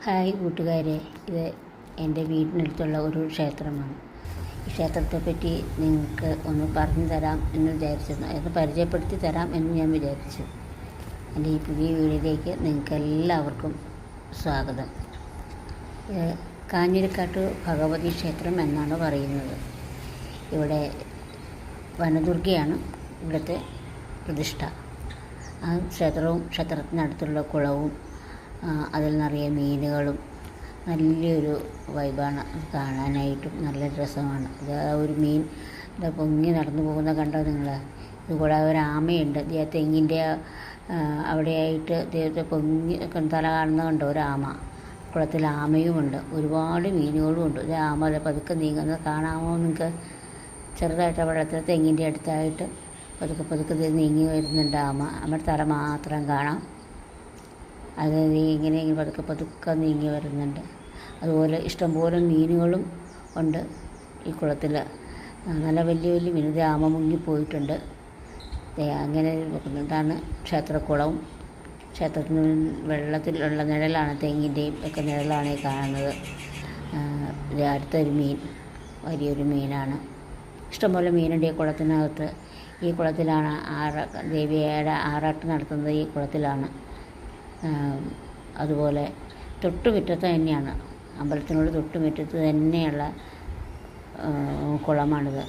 Hi കൂട്ടുകാരെ, ഇത് എൻ്റെ വീടിനടുത്തുള്ള ഒരു ക്ഷേത്രമാണ്. ഈ ക്ഷേത്രത്തെപ്പറ്റി നിങ്ങൾക്ക് ഒന്ന് പറഞ്ഞു തരാം എന്ന് വിചാരിച്ചിരുന്നു. അത് പരിചയപ്പെടുത്തി തരാം എന്ന് ഞാൻ വിചാരിച്ചു. എൻ്റെ ഈ പുതിയ വീഡിയോയിലേക്ക് നിങ്ങൾക്ക് എല്ലാവർക്കും സ്വാഗതം. കാഞ്ഞിരക്കാട്ട് ഭഗവതി ക്ഷേത്രം എന്നാണ് പറയുന്നത്. ഇവിടെ വനദുർഗയാണ് ഇവിടുത്തെ പ്രതിഷ്ഠ. ആ ക്ഷേത്രത്തിനടുത്തുള്ള കുളവും അതിൽ നിറയെ മീനുകളും നല്ലൊരു വൈബാണ്. കാണാനായിട്ടും നല്ല രസമാണ്. ഇത് ഒരു മീൻ പൊങ്ങി നടന്നു പോകുന്ന കണ്ടോ നിങ്ങൾ? ഇതുകൂടാതെ ഒരു ആമയുണ്ട്. തെങ്ങിൻ്റെ അവിടെയായിട്ട് ദൈവത്തെ പൊങ്ങി തല കാണുന്ന കണ്ടോ ഒരു ആമ. കുളത്തിൽ ആമയുമുണ്ട്, ഒരുപാട് മീനുകളും ഉണ്ട്. ഇത് ആമ പതുക്കെ നീങ്ങുന്നത് കാണാമോ നിങ്ങൾക്ക്? ചെറുതായിട്ട് വെള്ളത്തിൽ തെങ്ങിൻ്റെ അടുത്തായിട്ട് പതുക്കെ നീങ്ങി വരുന്നുണ്ട് ആമ. നമ്മുടെ തല മാത്രം കാണാം. അത് ഇങ്ങനെ പതുക്കെ നീങ്ങി വരുന്നുണ്ട്. അതുപോലെ ഇഷ്ടംപോലെ മീനുകളും ഉണ്ട് ഈ കുളത്തിൽ. നല്ല വലിയ മീൻ. ഇത് ആമ മുങ്ങിപ്പോയിട്ടുണ്ട്. അങ്ങനെ ഇതാണ് ക്ഷേത്രക്കുളവും. ക്ഷേത്രത്തിന് വെള്ളത്തിലുള്ള നിഴലാണ്, തെങ്ങിൻ്റെയും ഒക്കെ നിഴലാണ് ഈ കാണുന്നത്. ഇത് അടുത്തൊരു മീൻ, വലിയൊരു മീനാണ്. ഇഷ്ടംപോലെ മീനുണ്ട് ഈ കുളത്തിനകത്ത്. ഈ കുളത്തിലാണ് ദേവിയുടെ ആറാട്ട് നടത്തുന്നത്. ഈ കുളത്തിലാണ്. അതുപോലെ തൊട്ടുമുറ്റത്ത് തന്നെയാണ്, അമ്പലത്തിനോട് തൊട്ടുമുറ്റത്ത് തന്നെയുള്ള കുളമാണിത്.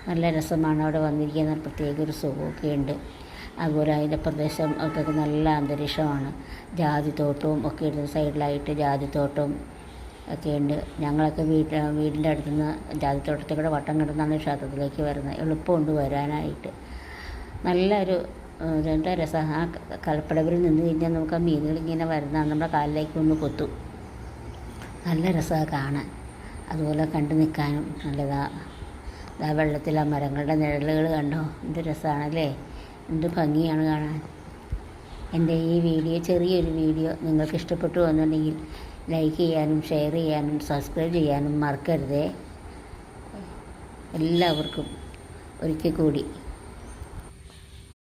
നല്ല രസമാണ് അവിടെ വന്നിരിക്കുന്ന. പ്രത്യേക ഒരു സുഖമൊക്കെ ഉണ്ട്. അതുപോലെ അതിൻ്റെ പ്രദേശം ഒക്കെ നല്ല അന്തരീക്ഷമാണ്. ജാതിത്തോട്ടവും ഒക്കെ ഉണ്ട്. സൈഡിലായിട്ട് ജാതിത്തോട്ടവും ഒക്കെ ഉണ്ട്. ഞങ്ങളൊക്കെ വീടിൻ്റെ അടുത്തുനിന്ന് ജാതിത്തോട്ടത്തിൽ കൂടെ വട്ടം കിടന്നാണ് ക്ഷേത്രത്തിലേക്ക് വരുന്നത്. എളുപ്പമുണ്ട് വരാനായിട്ട്. നല്ലൊരു എന്താ രസം. ആ കലപ്പടവിൽ നിന്ന് കഴിഞ്ഞാൽ നമുക്ക് ആ മീനുകളിങ്ങനെ വരുന്നതാണ് നമ്മുടെ കാലിലേക്ക് ഒന്ന് കൊത്തും. നല്ല രസമാണ് കാണാൻ. അതുപോലെ കണ്ടു നിൽക്കാനും നല്ലതാണ്. ആ വെള്ളത്തിൽ ആ മരങ്ങളുടെ നിഴലുകൾ കണ്ടോ? എന്ത് രസമാണല്ലേ, എന്ത് ഭംഗിയാണ് കാണാൻ. എൻ്റെ ഈ വീഡിയോ, ചെറിയൊരു വീഡിയോ നിങ്ങൾക്ക് ഇഷ്ടപ്പെട്ടു എന്നുണ്ടെങ്കിൽ ലൈക്ക് ചെയ്യാനും ഷെയർ ചെയ്യാനും സബ്സ്ക്രൈബ് ചെയ്യാനും മറക്കരുതേ. എല്ലാവർക്കും ഒരിക്കൽ കൂടി